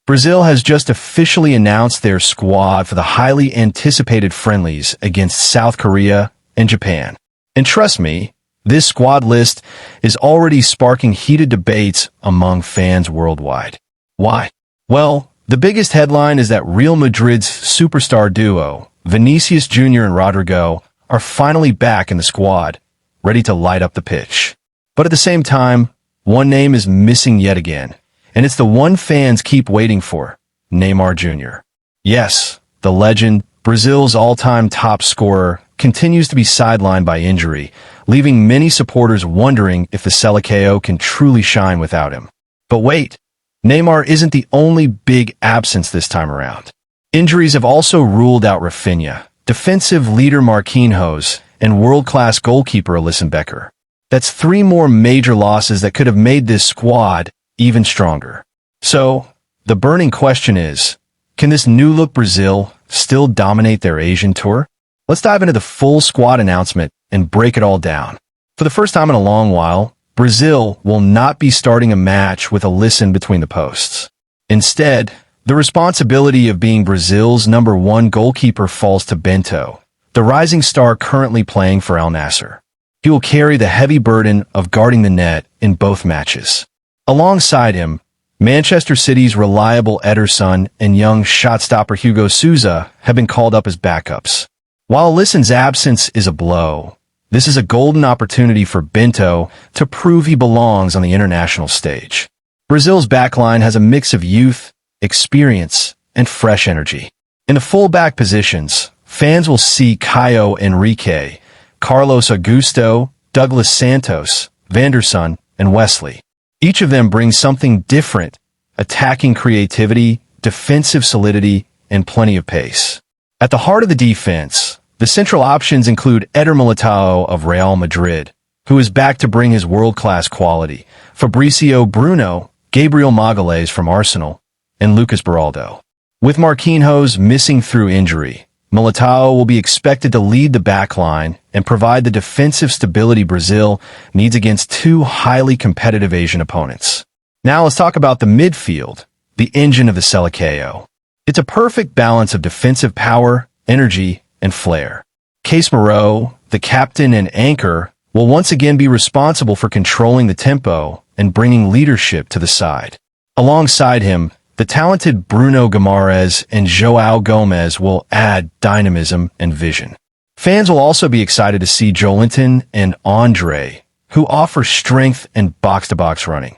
Brazil has just officially announced their squad for the highly anticipated friendlies against South Korea and Japan. And trust me, this squad list is already sparking heated debates among fans worldwide. Why? Well, the biggest headline is that Real Madrid's superstar duo, Vinicius Júnior and Rodrygo, are finally back in the squad, ready to light up the pitch. But at the same time, one name is missing yet again, and it's the one fans keep waiting for, Neymar Jr. Yes, the legend, Brazil's all-time top scorer, continues to be sidelined by injury, leaving many supporters wondering if the Seleção can truly shine without him. But wait, Neymar isn't the only big absence this time around. Injuries have also ruled out Raphinha, defensive leader Marquinhos, and world-class goalkeeper Alisson. That's 3 more major losses that could have made this squad even stronger. So, the burning question is, can this new-look Brazil still dominate their Asian tour? Let's dive into the full squad announcement and break it all down. For the first time in a long while, Brazil will not be starting a match with Alisson between the posts. Instead, the responsibility of being Brazil's #1 goalkeeper falls to Bento, the rising star currently playing for Al Nassr. He will carry the heavy burden of guarding the net in both matches. Alongside him, Manchester City's reliable Ederson and young shot-stopper Hugo Souza have been called up as backups. While Alisson's absence is a blow, this is a golden opportunity for Bento to prove he belongs on the international stage. Brazil's backline has a mix of youth, experience, and fresh energy. In the full-back positions, fans will see Caio Henrique, Carlos Augusto, Douglas Santos, Vanderson, and Wesley. Each of them brings something different: attacking creativity, defensive solidity, and plenty of pace. At the heart of the defense, the central options include Eder Militao of Real Madrid, who is back to bring his world-class quality, Fabricio Bruno, Gabriel Magalhães from Arsenal, and Lucas Beraldo. With Marquinhos missing through injury, Militao will be expected to lead the backline and provide the defensive stability Brazil needs against 2 highly competitive Asian opponents. Now let's talk about the midfield, the engine of the Seleção. It's a perfect balance of defensive power, energy, and flair. Casemiro, the captain and anchor, will once again be responsible for controlling the tempo and bringing leadership to the side. Alongside him, the talented Bruno Guimarães and João Gomes will add dynamism and vision. Fans will also be excited to see Joelinton and Andre, who offer strength and box-to-box running,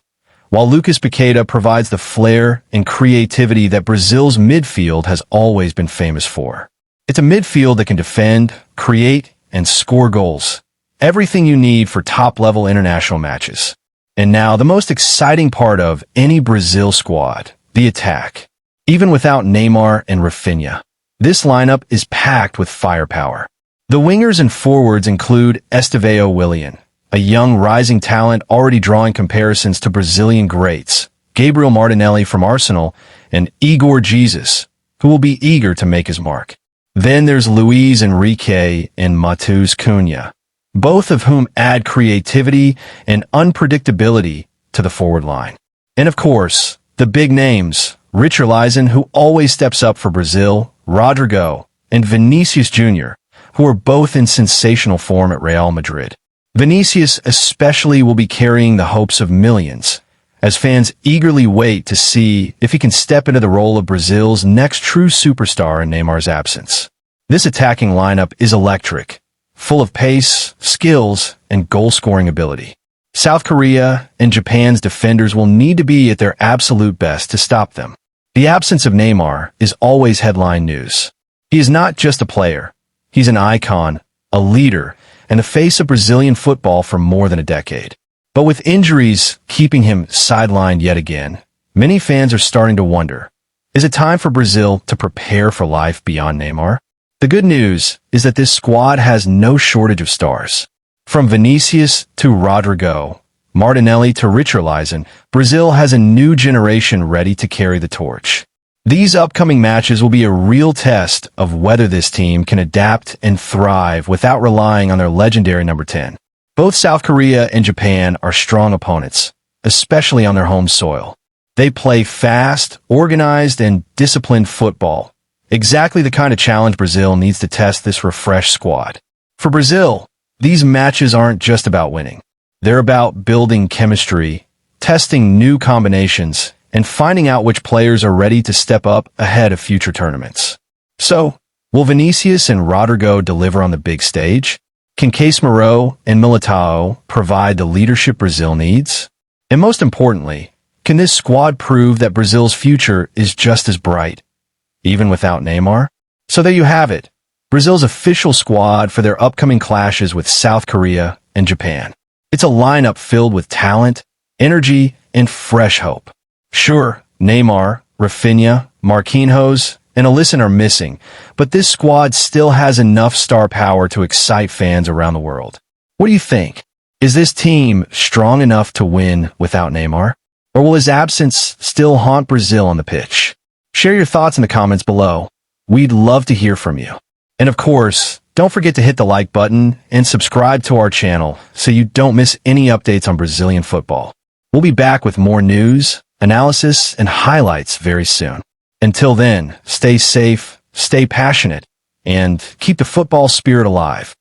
while Lucas Paqueta provides the flair and creativity that Brazil's midfield has always been famous for. It's a midfield that can defend, create, and score goals. Everything you need for top-level international matches. And now, the most exciting part of any Brazil squad, the attack. Even without Neymar and Raphinha, this lineup is packed with firepower. The wingers and forwards include Estevão Willian, a young rising talent already drawing comparisons to Brazilian greats, Gabriel Martinelli from Arsenal, and Igor Jesus, who will be eager to make his mark. Then there's Luis Enrique and Matheus Cunha, both of whom add creativity and unpredictability to the forward line. And of course, the big names, Richarlison, who always steps up for Brazil, Rodrygo, and Vinicius Júnior, who are both in sensational form at Real Madrid. Vinicius especially will be carrying the hopes of millions, as fans eagerly wait to see if he can step into the role of Brazil's next true superstar in Neymar's absence. This attacking lineup is electric, full of pace, skills, and goal-scoring ability. South Korea and Japan's defenders will need to be at their absolute best to stop them. The absence of Neymar is always headline news. He is not just a player. He's an icon, a leader, and the face of Brazilian football for more than a decade. But with injuries keeping him sidelined yet again, many fans are starting to wonder, is it time for Brazil to prepare for life beyond Neymar? The good news is that this squad has no shortage of stars. From Vinicius to Rodrygo, Martinelli to Richarlison, Brazil has a new generation ready to carry the torch. These upcoming matches will be a real test of whether this team can adapt and thrive without relying on their legendary number 10. Both South Korea and Japan are strong opponents, especially on their home soil. They play fast, organized, and disciplined football. Exactly the kind of challenge Brazil needs to test this refreshed squad. For Brazil, these matches aren't just about winning. They're about building chemistry, testing new combinations, and finding out which players are ready to step up ahead of future tournaments. So, will Vinicius and Rodrygo deliver on the big stage? Can Casemiro and Militão provide the leadership Brazil needs? And most importantly, can this squad prove that Brazil's future is just as bright, even without Neymar? So there you have it, Brazil's official squad for their upcoming clashes with South Korea and Japan. It's a lineup filled with talent, energy, and fresh hope. Sure, Neymar, Raphinha, Marquinhos, and Alisson are missing, but this squad still has enough star power to excite fans around the world. What do you think? Is this team strong enough to win without Neymar? Or will his absence still haunt Brazil on the pitch? Share your thoughts in the comments below. We'd love to hear from you. And of course, don't forget to hit the like button and subscribe to our channel so you don't miss any updates on Brazilian football. We'll be back with more news, analysis, and highlights very soon. Until then, stay safe, stay passionate, and keep the football spirit alive.